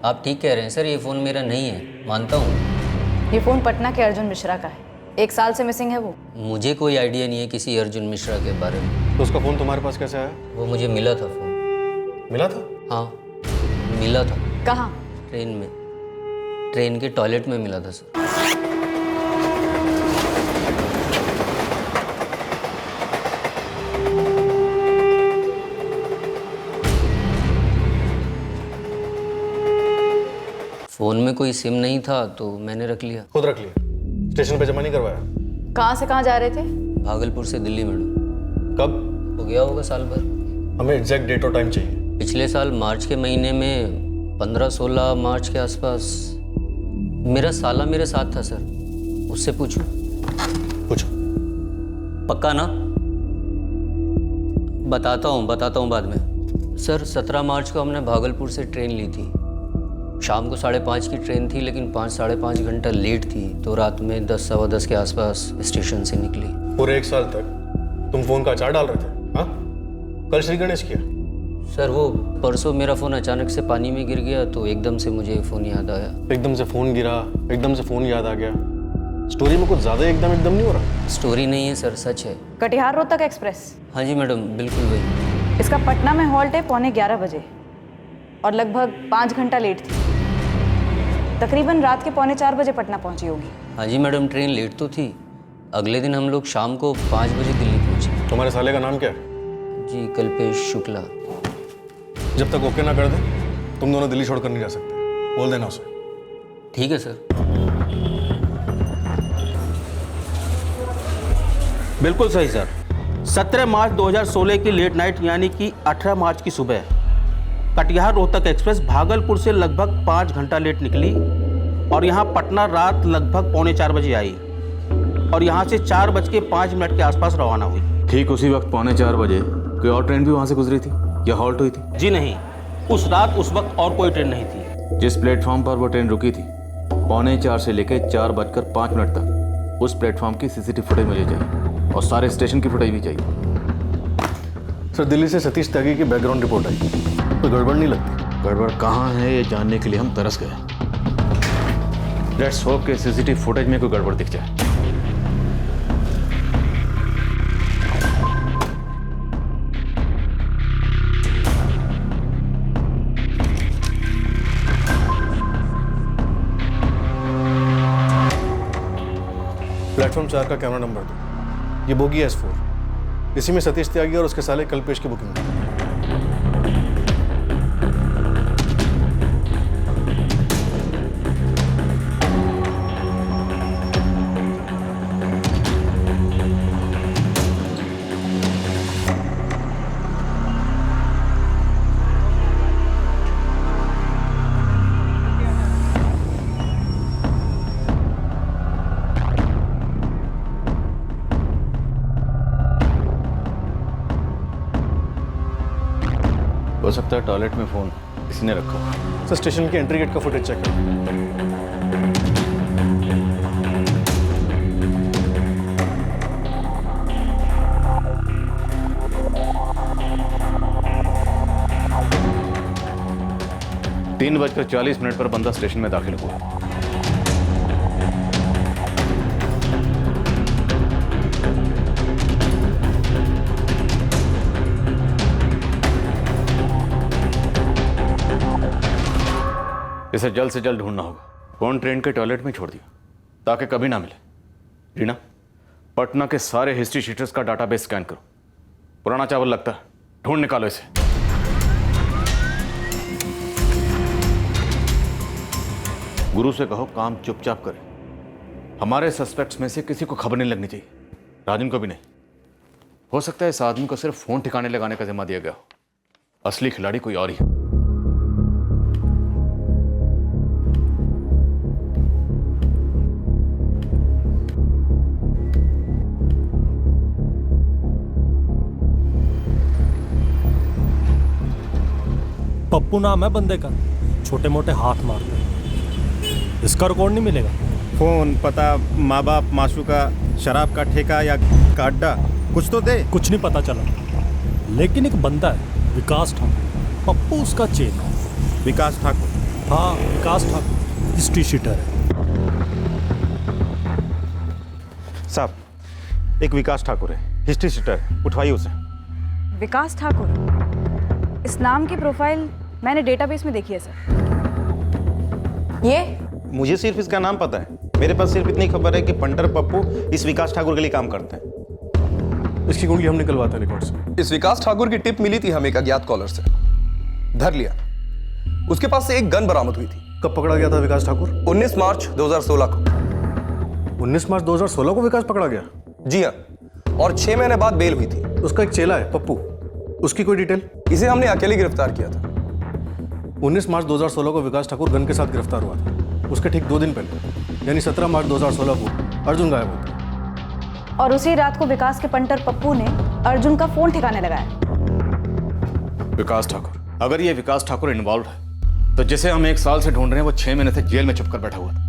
आप ठीक कह रहे हैं सर, ये फ़ोन मेरा नहीं है, मानता हूँ। ये फ़ोन पटना के अर्जुन मिश्रा का है, 1 साल से मिसिंग है वो। मुझे कोई आइडिया नहीं है किसी अर्जुन मिश्रा के बारे में। तो उसका फ़ोन तुम्हारे पास कैसे आया? वो मुझे मिला था फ़ोन। मिला था? हाँ, मिला था। कहाँ? ट्रेन में, ट्रेन के टॉयलेट में मिला था सर। फोन में कोई सिम नहीं था तो मैंने रख लिया। खुद रख लिया? स्टेशन पे जमा नहीं करवाया? कहाँ से कहाँ जा रहे थे? भागलपुर से दिल्ली मैडम। कब? हो गया होगा साल भर। हमें एग्जैक्ट डेट और टाइम चाहिए। पिछले साल मार्च के महीने में 15-16 मार्च के आसपास मेरा साला मेरे साथ था सर, उससे पूछूं? पूछो। पक्का ना? बताता हूँ बाद में। सर 17 मार्च को हमने भागलपुर से ट्रेन ली थी। शाम को 5:30 की ट्रेन थी, लेकिन 5-5.5 घंटा लेट थी, तो रात में 10-10:15 के आसपास स्टेशन से निकली। पूरे 1 साल तक तुम फोन का अचार डाल रहे थे? हाँ? कल श्री गणेश किया? सर वो परसों मेरा फ़ोन अचानक से पानी में गिर गया, तो एकदम से मुझे फ़ोन याद आया। एकदम से फ़ोन गिरा, एकदम से फ़ोन याद आ गया। स्टोरी में कुछ ज़्यादा एकदम नहीं हो रहा? स्टोरी नहीं है सर, सच है। कटिहार रोहतक एक्सप्रेस? हाँ जी मैडम, बिल्कुल वही। इसका पटना में हॉल्ट है 11:15 बजे और लगभग 5 घंटा लेट थी। तकरीबन रात के 3:45 बजे पटना पहुंची होगी। हाँ जी मैडम, ट्रेन लेट तो थी। अगले दिन हम लोग शाम को 5 बजे दिल्ली पहुंचे। तुम्हारे साले का नाम क्या है? जी कल्पेश शुक्ला। जब तक ओके ना कर दे तुम दोनों दिल्ली छोड़कर नहीं जा सकते, बोल देना उसे। ठीक है सर। बिल्कुल सही सर। 17 मार्च 2016 की लेट नाइट यानी कि 18 मार्च की सुबह कटिहार रोहतक एक्सप्रेस भागलपुर से लगभग 5 घंटा लेट निकली और यहाँ पटना रात लगभग 3:45 बजे आई और यहाँ से 4:05 के आसपास रवाना हुई। ठीक उसी वक्त 3:45 बजे कोई और ट्रेन भी वहाँ से गुजरी थी या हॉल्ट हुई थी? जी नहीं, उस रात उस वक्त और कोई ट्रेन नहीं थी। जिस प्लेटफॉर्म पर वो ट्रेन रुकी थी 3:45 से लेकर 4:05 तक उस प्लेटफॉर्म की सीसीटीवी फुटेज मुझे चाहिए और सारे स्टेशन की फुटेज भी चाहिए। सर दिल्ली से सतीश त्यागी की बैकग्राउंड रिपोर्ट आई, कोई गड़बड़ नहीं लगती? गड़बड़ कहाँ है ये जानने के लिए हम तरस गए। लेट्स होप के सीसीटीवी फुटेज में कोई गड़बड़ दिख जाए। प्लेटफॉर्म 4 का कैमरा नंबर दो। ये बोगी S4, इसी में सतीश त्यागी और उसके साले कल्पेश की बुकिंग है। हो सकता है टॉयलेट में फोन किसी ने रखा। सर स्टेशन के एंट्री गेट का फुटेज चेक करो। तीन 3:40 पर बंदा स्टेशन में दाखिल हुआ। इसे जल्द से जल्द ढूंढना होगा। फोन ट्रेन के टॉयलेट में छोड़ दिया ताकि कभी ना मिले। रीना, पटना के सारे हिस्ट्री शीटर्स का डाटाबेस स्कैन करो। पुराना चावल लगता है, ढूंढ निकालो इसे। गुरु से कहो काम चुपचाप करे। हमारे सस्पेक्ट्स में से किसी को खबर नहीं लगनी चाहिए, राजन को भी नहीं। हो सकता है इस आदमी को सिर्फ फोन ठिकाने लगाने का जिम्मा दिया गया हो, असली खिलाड़ी कोई और ही है। पप्पू नाम है बंदे का, छोटे मोटे हाथ मारते हैं। इसका रिकॉर्ड नहीं मिलेगा? फोन, पता, माँ बाप, मासूका, शराब का ठेका या का अड्डा, कुछ तो दे। कुछ नहीं पता चला, लेकिन एक बंदा है विकास ठाकुर, पप्पू उसका चेन है। विकास ठाकुर? हाँ, विकास ठाकुर हिस्ट्री शीटर है। साहब, एक विकास ठाकुर है, हिस्ट्री शीटर है, उठवाइए उसे। विकास ठाकुर, इस नाम की प्रोफाइल मैंने डेटाबेस में देखी है सर। ये मुझे सिर्फ इसका नाम पता है, मेरे पास सिर्फ इतनी खबर है कि पंटर पप्पू इस विकास ठाकुर के लिए काम करते हैं। इसकी कुंडली हम निकलवाते हैं रिकॉर्ड से। इस विकास ठाकुर की टिप मिली थी हमें एक अज्ञात कॉलर से, धर लिया। उसके पास से एक गन बरामद हुई थी। कब पकड़ा गया था विकास ठाकुर? 19 मार्च 2016 को। 19 मार्च 2016 को विकास पकड़ा गया? जी हाँ, और 6 महीने बाद बेल हुई थी। उसका एक चेला है पप्पू, उसकी कोई डिटेल? इसे हमने अकेले गिरफ्तार किया था। 19 मार्च 2016 को विकास ठाकुर गन के साथ गिरफ्तार हुआ था। उसके ठीक 2 दिन पहले यानी 17 मार्च 2016 को अर्जुन गायब हुआ। और उसी रात को विकास के पंटर पप्पू ने अर्जुन का फोन ठिकाने लगाया। विकास ठाकुर, अगर ये विकास ठाकुर इन्वॉल्व है तो जिसे हम 1 साल से ढूंढ रहे हैं वो 6 महीने से जेल में छुपकर बैठा हुआ था।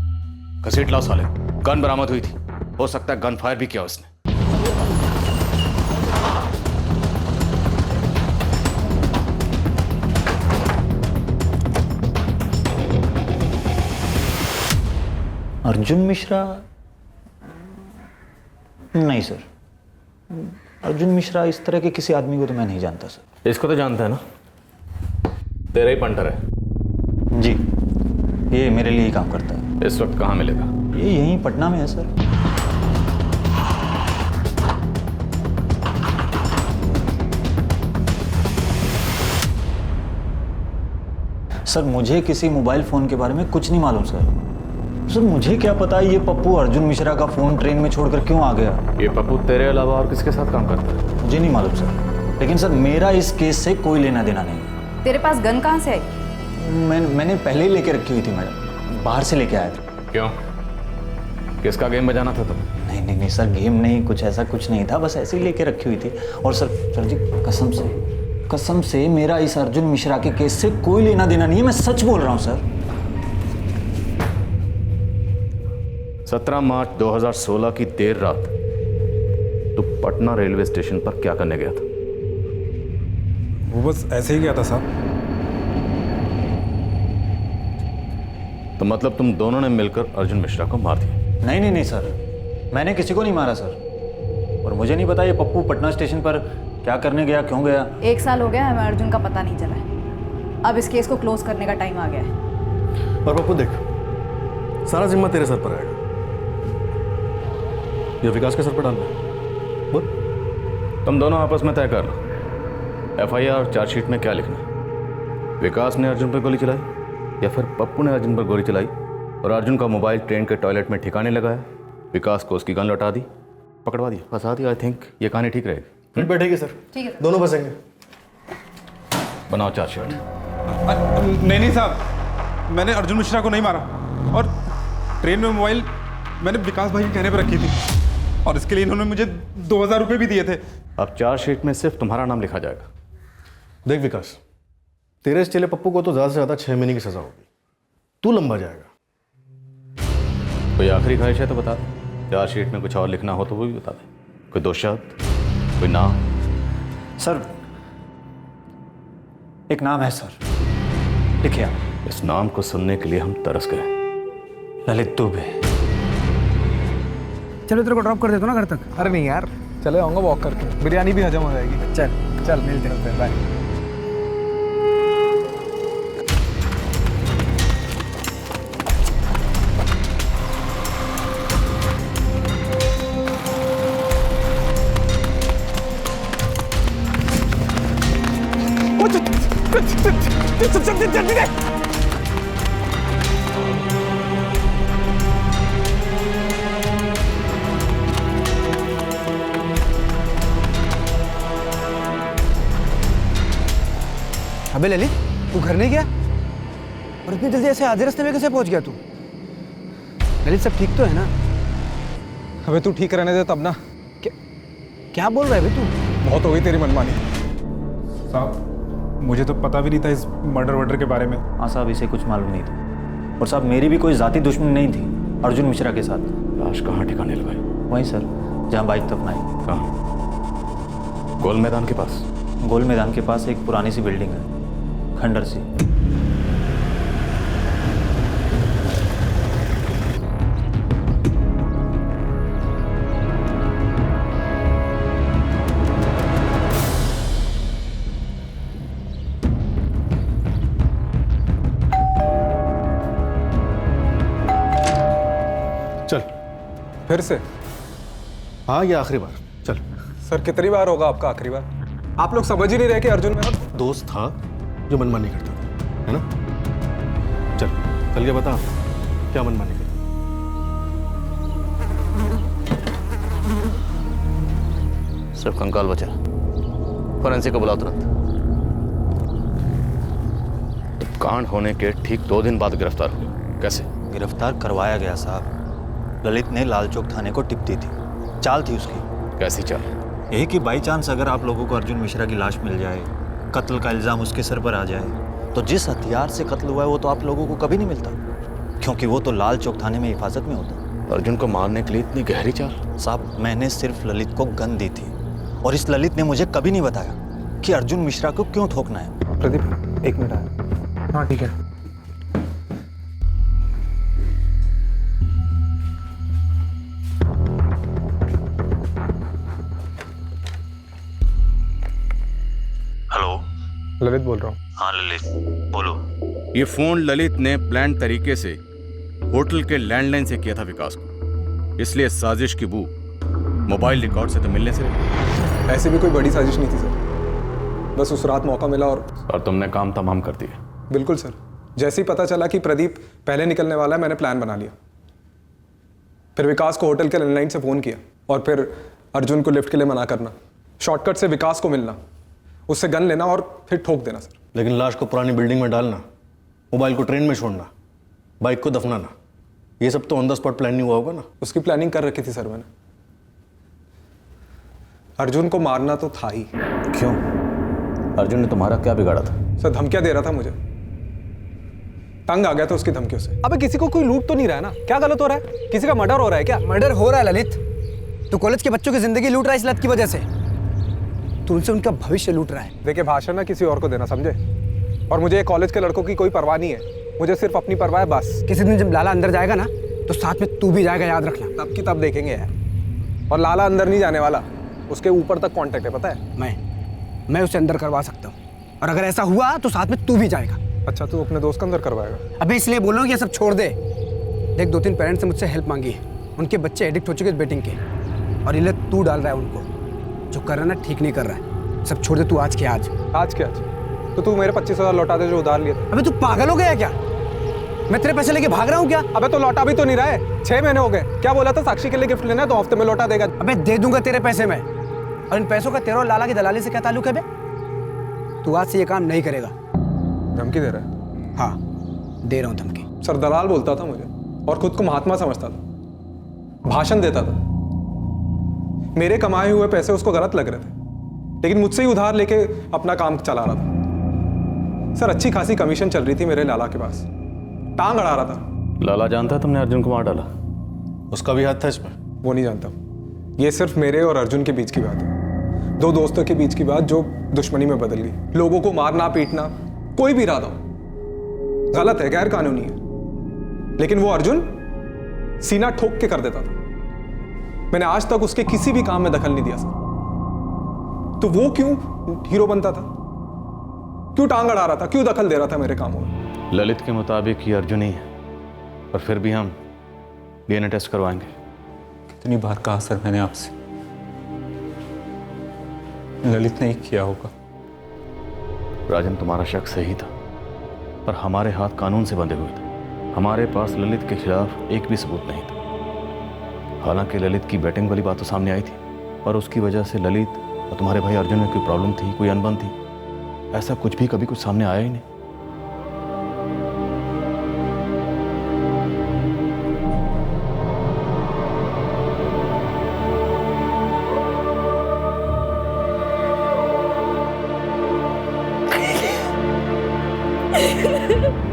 घसीट लाओ साले। गन बरामद हुई थी, हो सकता है गन फायर भी किया उसने। अर्जुन मिश्रा? नहीं सर, अर्जुन मिश्रा इस तरह के किसी आदमी को तो मैं नहीं जानता सर। इसको तो जानता है ना, तेरा ही पंटर है। जी, ये मेरे लिए ही काम करता है। इस वक्त कहाँ मिलेगा? ये यहीं पटना में है सर। सर मुझे किसी मोबाइल फोन के बारे में कुछ नहीं मालूम सर। सर मुझे क्या पता ये पप्पू अर्जुन मिश्रा का फोन ट्रेन में छोड़कर क्यों आ गया। ये पप्पू तेरे अलावा और किसके साथ काम करता है? मुझे नहीं मालूम सर, लेकिन सर मेरा इस केस से कोई लेना देना नहीं। तेरे पास गन कहाँ से आई? मैंने पहले ही लेके रखी हुई थी मैडम, बाहर से लेके आया था। क्यों, किसका गेम बजाना था तुम? नहीं सर, गेम नहीं, कुछ ऐसा कुछ नहीं था, बस ऐसे ही लेके रखी हुई थी। और सर जी कसम से मेरा इस अर्जुन मिश्रा के केस से कोई लेना देना नहीं है, मैं सच बोल रहा हूँ सर। 17 मार्च 2016 की देर रात तो पटना रेलवे स्टेशन पर क्या करने गया था? वो बस ऐसे ही गया था साहब। तो मतलब तुम दोनों ने मिलकर अर्जुन मिश्रा को मार दिया? नहीं सर, मैंने किसी को नहीं मारा सर। और मुझे नहीं पता ये पप्पू पटना स्टेशन पर क्या करने गया, क्यों गया। 1 साल हो गया हमें अर्जुन का पता नहीं चला है। अब इस केस को क्लोज करने का टाइम आ गया है। और पप्पू देख, सारा जिम्मा तेरे सर पर आएगा। या विकास के सर पर डालना है? बोल। तुम दोनों आपस में तय कर लो, FIR चार्जशीट में क्या लिखना है। विकास ने अर्जुन पर गोली चलाई या फिर पप्पू ने अर्जुन पर गोली चलाई और अर्जुन का मोबाइल ट्रेन के टॉयलेट में ठिकाने लगाया, विकास को उसकी गन लौटा दी, पकड़वा दिया, फंसा दिया। आई थिंक ये कहानी ठीक रहेगी। फिर बैठेगी सर, ठीक है। दोनों बसेंगे। बनाओ चार्जशीट। नहीं साहब, मैंने अर्जुन मिश्रा को नहीं मारा और ट्रेन में मोबाइल मैंने विकास भाई के कहने पर रखी थी और इसके लिए इन्होंने मुझे 2000 रुपये भी दिए थे। अब चार्जशीट में सिर्फ तुम्हारा नाम लिखा जाएगा। देख विकास, तेरे इस चेले पप्पू को तो ज़्यादा से ज़्यादा 6 महीने की सज़ा होगी, तू लंबा जाएगा। कोई आखिरी ख्वाहिश है तो बता दे, चार्जशीट में कुछ और लिखना हो तो वो भी बता दे। कोई दो शब्द, कोई नाम? सर एक नाम है सर, लिखिए आप। इस नाम को सुनने के लिए हम तरस गए। ललित दुबे। चलो तेरे को ड्रॉप कर देता हूँ ना घर तक। अरे नहीं यार, चले आऊँगा वॉक करके, बिरयानी भी हजम हो जाएगी। चल चल मिलते हैं, बाय। अबे ललित, तू घर नहीं गया और इतनी जल्दी ऐसे आधे रास्ते में कैसे पहुंच गया तू? ललित सब ठीक तो है ना? अबे तू ठीक रहने दे तब ना। क्या बोल रहा है भाई तू? बहुत हो गई तेरी मनमानी। साहब मुझे तो पता भी नहीं था इस मर्डर के बारे में। हाँ साहब, इसे कुछ मालूम नहीं था। और साहब मेरी भी कोई जाती दुश्मनी नहीं थी अर्जुन मिश्रा के साथ। लाश कहाँ ठिकाने लगाई? वहीं सर, जहाँ बाइक दफनाई। कहाँ? गोल मैदान के पास? गोल मैदान के पास एक पुरानी सी बिल्डिंग है, खंडर सी। चल फिर से? हाँ, ये आखिरी बार। चल। सर कितनी बार होगा आपका आखिरी बार? आप लोग समझ ही नहीं रहे कि अर्जुन मेरा दोस्त था जो मनमानी करता था, है ना? चल के बता, क्या मनमानी करता? सिर्फ कंकाल बचा, फॉरेंसिक को बुलाओ तुरंत। कांड होने के ठीक 2 दिन बाद गिरफ्तार हुए। कैसे? गिरफ्तार करवाया गया साहब। ललित ने लाल चौक थाने को टिप दी थी, चाल थी उसकी। कैसी चाल? यही कि बाई चांस अगर आप लोगों को अर्जुन मिश्रा की लाश मिल जाए, कत्ल का इल्ज़ाम उसके सर पर आ जाए, तो जिस हथियार से कत्ल हुआ है वो तो आप लोगों को कभी नहीं मिलता, क्योंकि वो तो लाल चौक थाने में हिफाजत में होता। अर्जुन को मारने के लिए इतनी गहरी चाल? साहब मैंने सिर्फ ललित को गन दी थी और इस ललित ने मुझे कभी नहीं बताया कि अर्जुन मिश्रा को क्यों ठोकना है। प्रदीप 1 मिनट आया। हाँ ठीक है। हेलो, ललित बोल रहा हूँ। हाँ ललित बोलो। ये फोन ललित ने प्लान तरीके से होटल के लैंडलाइन से किया था विकास को, इसलिए साजिश की बू मोबाइल रिकॉर्ड से तो मिलने से रही। ऐसी भी कोई बड़ी साजिश नहीं थी सर, बस उस रात मौका मिला और तुमने काम तमाम कर दिया। बिल्कुल सर, जैसे ही पता चला कि प्रदीप पहले निकलने वाला है, मैंने प्लान बना लिया। फिर विकास को होटल के लैंडलाइन से फ़ोन किया और फिर अर्जुन को लिफ्ट के लिए मना करना, शॉर्टकट से विकास को मिलना, उससे गन लेना और फिर ठोक देना सर। लेकिन लाश को पुरानी बिल्डिंग में डालना, मोबाइल को ट्रेन में छोड़ना, बाइक को दफनाना, ये सब तो ऑन द स्पॉट प्लान नहीं हुआ होगा ना? उसकी प्लानिंग कर रखी थी सर मैंने। अर्जुन को मारना तो था ही। क्यों? अर्जुन ने तुम्हारा क्या बिगाड़ा था? सर धमकियां दे रहा था मुझे, तंग आ गया था उसकी धमकियों से। अबे किसी को कोई लूट तो नहीं रहा है ना? क्या गलत हो रहा है? किसी का मर्डर हो रहा है क्या? मर्डर हो रहा है ललित। तो कॉलेज के बच्चों की जिंदगी लूट रहा है इस लत की वजह से। तो उनसे उनका भविष्य लूट रहा है। देखिए भाषण ना किसी और को देना, समझे? और मुझे कॉलेज के लड़कों की कोई परवाह नहीं है, मुझे सिर्फ अपनी परवाह है बस। किसी दिन जब लाला अंदर जाएगा ना, तो साथ में तू भी जाएगा, याद रखना। तब की तब देखेंगे यार। और लाला अंदर नहीं जाने वाला, उसके ऊपर तक कांटेक्ट है, पता है? मैं उसे अंदर करवा सकता हूँ, और अगर ऐसा हुआ तो साथ में तू भी जाएगा। अच्छा, तू अपने दोस्त को अंदर करवाएगा? अबे इसलिए बोल रहा हूँ कि ये सब छोड़ दे। देख 2-3 पेरेंट्स से मुझसे हेल्प मांगी है, उनके बच्चे एडिक्ट हो चुके हैं बेटिंग के। और ये तू डाल रहा है उनको। जो कर रहा है ना ठीक नहीं कर रहा है। सब छोड़ दे तू आज के आज। आज के आज? तो तू मेरे 25,000 लौटा दे जो उधार लिए थे। अबे तू पागल हो गया क्या? मैं तेरे पैसे लेके भाग रहा हूँ क्या? अबे तो लौटा भी तो नहीं रहा है। 6 महीने हो गए। क्या बोला था साक्षी के लिए गिफ्ट लेना है तो हफ्ते में लौटा देगा। अबे दे दूंगा तेरे पैसे में। और इन पैसों का तेरा और लाला की दलाली से क्या ताल्लुक है बे? तू आज से ये काम नहीं करेगा। धमकी दे रहा है? हाँ दे रहा हूँ धमकी। सर दलाल बोलता था मुझे और खुद को महात्मा समझता था, भाषण देता था। मेरे कमाए हुए पैसे उसको गलत लग रहे थे, लेकिन मुझसे ही उधार लेके अपना काम चला रहा था। सर अच्छी खासी कमीशन चल रही थी मेरे लाला के पास, टांग अड़ा रहा था। लाला जानता तुमने अर्जुन को मार डाला? उसका भी हाथ था इसमें? वो नहीं जानता। ये सिर्फ मेरे और अर्जुन के बीच की बात है। 2 दोस्तों के बीच की बात जो दुश्मनी में बदल गई। लोगों को मारना पीटना कोई भी इरादा हो गलत है, गैर कानूनी है, लेकिन वो अर्जुन सीना ठोक के कर देता था। मैंने आज तक उसके किसी भी काम में दखल नहीं दिया सर। तो वो क्यों हीरो बनता था? क्यों टांग अड़ा रहा था? क्यों दखल दे रहा था मेरे कामों में? ललित के मुताबिक ये अर्जुन ही है, और फिर भी हम डीएनए टेस्ट करवाएंगे। कितनी बार कहा सर मैंने आपसे, ललित ने ही किया होगा। राजन तुम्हारा शक सही था, पर हमारे हाथ कानून से बंधे हुए थे। हमारे पास ललित के खिलाफ एक भी सबूत नहीं था। हालांकि ललित की बैटिंग वाली बात तो सामने आई थी, पर उसकी वजह से ललित और तुम्हारे भाई अर्जुन में कोई प्रॉब्लम थी, कोई अनबन थी, ऐसा कुछ भी कभी कुछ सामने आया ही नहीं। Ha ha ha!